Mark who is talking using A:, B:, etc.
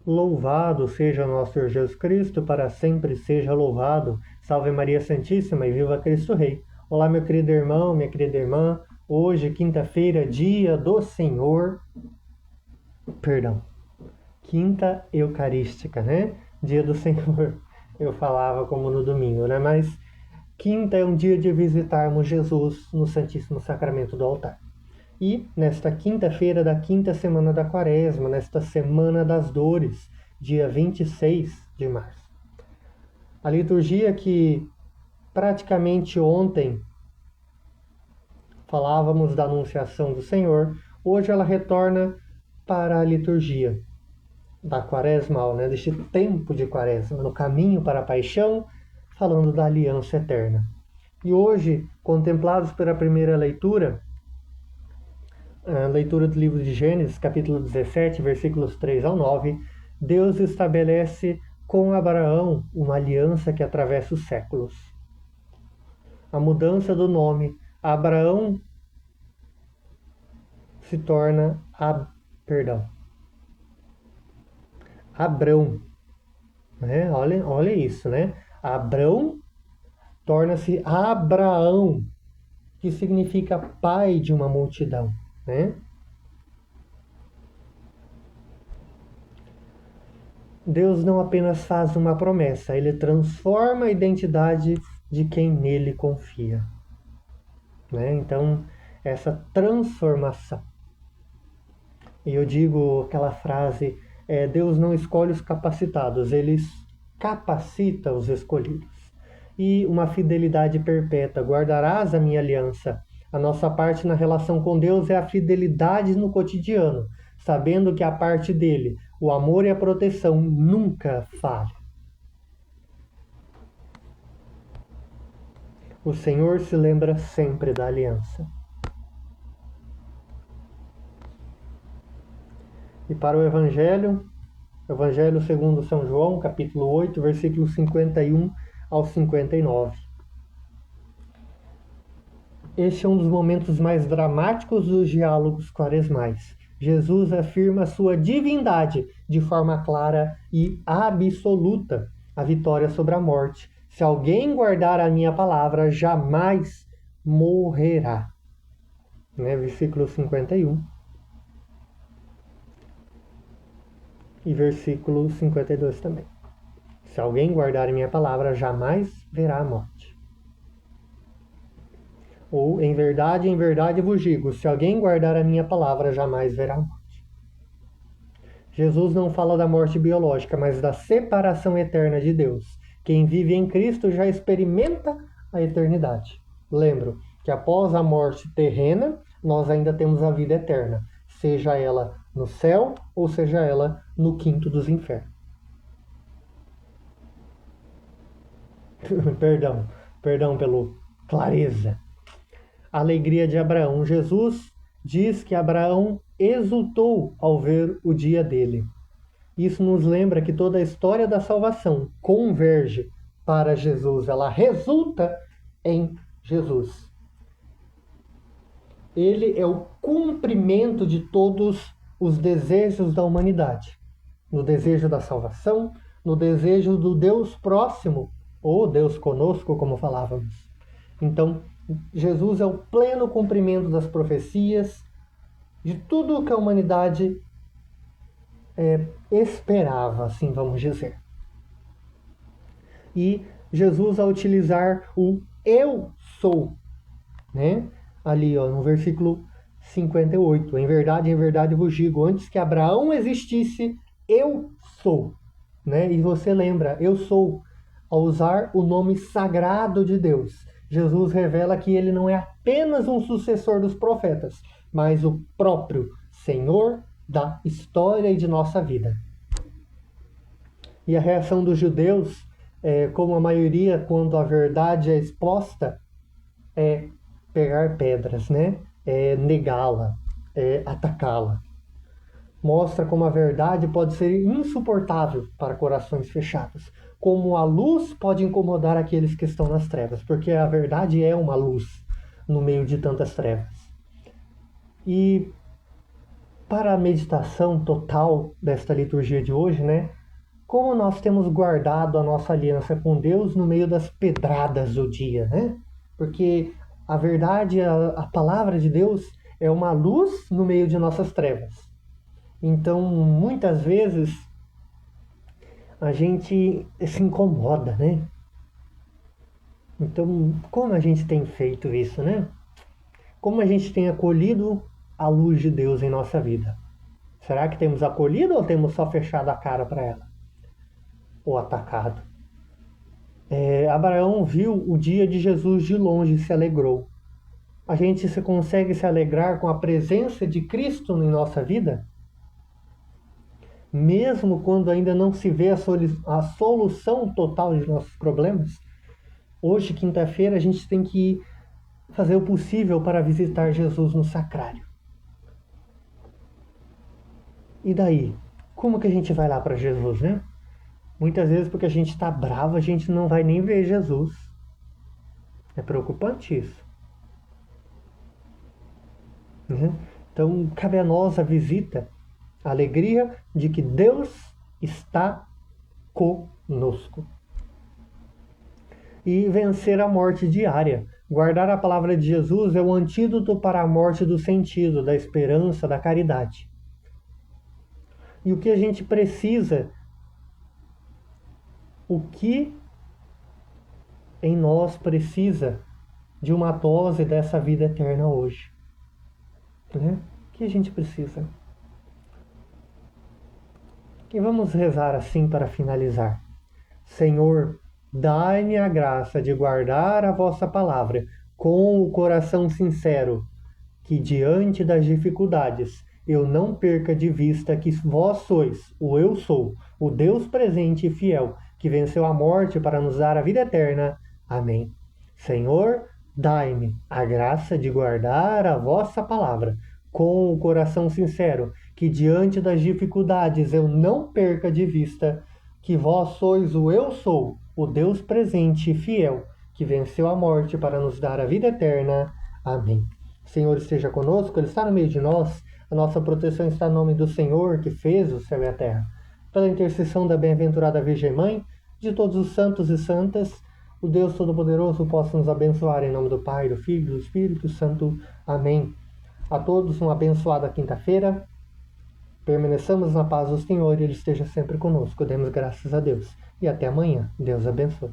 A: Louvado seja nosso Senhor Jesus Cristo, para sempre seja louvado. Salve Maria Santíssima e viva Cristo Rei. Olá, meu querido irmão, minha querida irmã. Hoje, quinta-feira, dia do Senhor. Perdão, quinta eucarística, né? Dia do Senhor. Eu falava como no domingo, né? Mas quinta é um dia de visitarmos Jesus no Santíssimo Sacramento do altar. E nesta quinta-feira da quinta semana da Quaresma, nesta Semana das Dores, dia 26 de março. A liturgia que praticamente ontem falávamos da Anunciação do Senhor, hoje ela retorna para a liturgia da Quaresma, né, deste tempo de Quaresma, no caminho para a paixão, falando da aliança eterna. E hoje, contemplados pela primeira leitura, a leitura do livro de Gênesis, capítulo 17, versículos 3 ao 9, Deus estabelece com Abraão uma aliança que atravessa os séculos. A mudança do nome Abraão se torna Abrão. Né? Olha isso, né? Abrão torna-se Abraão, que significa pai de uma multidão. Né? Deus não apenas faz uma promessa, ele transforma a identidade de quem nele confia. Né? Então, essa transformação. E eu digo aquela frase, Deus não escolhe os capacitados, ele capacita os escolhidos. E uma fidelidade perpétua, guardarás a minha aliança. A nossa parte na relação com Deus é a fidelidade no cotidiano, sabendo que a parte dele, o amor e a proteção, nunca falham. O Senhor se lembra sempre da aliança. E para o Evangelho segundo São João, capítulo 8, versículos 51 ao 59. Este é um dos momentos mais dramáticos dos diálogos quaresmais. Jesus afirma a sua divindade de forma clara e absoluta, a vitória sobre a morte. Se alguém guardar a minha palavra, jamais morrerá. Né? Versículo 51. E versículo 52 também. Se alguém guardar a minha palavra, jamais verá a morte. Ou, em verdade vos digo, se alguém guardar a minha palavra, jamais verá a morte. Jesus não fala da morte biológica, mas da separação eterna de Deus. Quem vive em Cristo já experimenta a eternidade. Lembro que após a morte terrena, nós ainda temos a vida eterna, seja ela no céu ou seja ela no quinto dos infernos. Perdão pelo clareza. A alegria de Abraão. Jesus diz que Abraão exultou ao ver o dia dele. Isso nos lembra que toda a história da salvação converge para Jesus, ela resulta em Jesus. Ele é o cumprimento de todos os desejos da humanidade. No desejo da salvação, no desejo do Deus próximo, ou Deus conosco, como falávamos. Então, Jesus é o pleno cumprimento das profecias, de tudo o que a humanidade esperava, assim vamos dizer. E Jesus, ao utilizar o eu sou, né? Ali no versículo 58, em verdade vos digo, antes que Abraão existisse, eu sou. Né? E você lembra, eu sou, ao usar o nome sagrado de Deus. Jesus revela que ele não é apenas um sucessor dos profetas, mas o próprio Senhor da história e de nossa vida. E a reação dos judeus, como a maioria quando a verdade é exposta, é pegar pedras, né? Negá-la, atacá-la. Mostra como a verdade pode ser insuportável para corações fechados, como a luz pode incomodar aqueles que estão nas trevas, porque a verdade é uma luz no meio de tantas trevas. E para a meditação total desta liturgia de hoje, né? Como nós temos guardado a nossa aliança com Deus no meio das pedradas do dia, né? Porque a verdade, a palavra de Deus é uma luz no meio de nossas trevas. Então, muitas vezes, a gente se incomoda, né? Então, como a gente tem feito isso, né? Como a gente tem acolhido a luz de Deus em nossa vida? Será que temos acolhido ou temos só fechado a cara para ela? Ou atacado? Abraão viu o dia de Jesus de longe e se alegrou. A gente se consegue se alegrar com a presença de Cristo em nossa vida? Mesmo quando ainda não se vê a solução total de nossos problemas? Hoje, quinta-feira, a gente tem que fazer o possível para visitar Jesus no sacrário. E daí? Como que a gente vai lá para Jesus, né? Muitas vezes, porque a gente está bravo, a gente não vai nem ver Jesus. É preocupante isso. Né? Então, cabe a nós a visita, a alegria de que Deus está conosco. E vencer a morte diária. Guardar a palavra de Jesus é o antídoto para a morte do sentido, da esperança, da caridade. E o que a gente precisa, o que em nós precisa de uma dose dessa vida eterna hoje? Né? O que a gente precisa? E vamos rezar assim para finalizar. Senhor, dai-me a graça de guardar a vossa palavra com o coração sincero, que diante das dificuldades eu não perca de vista que vós sois o eu sou, o Deus presente e fiel, que venceu a morte para nos dar a vida eterna. Amém. Senhor, dai-me a graça de guardar a vossa palavra com o coração sincero, que diante das dificuldades eu não perca de vista que vós sois o eu sou, o Deus presente e fiel, que venceu a morte para nos dar a vida eterna. Amém. O Senhor esteja conosco, Ele está no meio de nós, a nossa proteção está no nome do Senhor, que fez o céu e a terra. Pela intercessão da bem-aventurada Virgem Mãe, de todos os santos e santas, o Deus Todo-Poderoso possa nos abençoar em nome do Pai, do Filho e do Espírito Santo. Amém. A todos uma abençoada quinta-feira. Permaneçamos na paz do Senhor e Ele esteja sempre conosco. Demos graças a Deus. E até amanhã. Deus abençoe.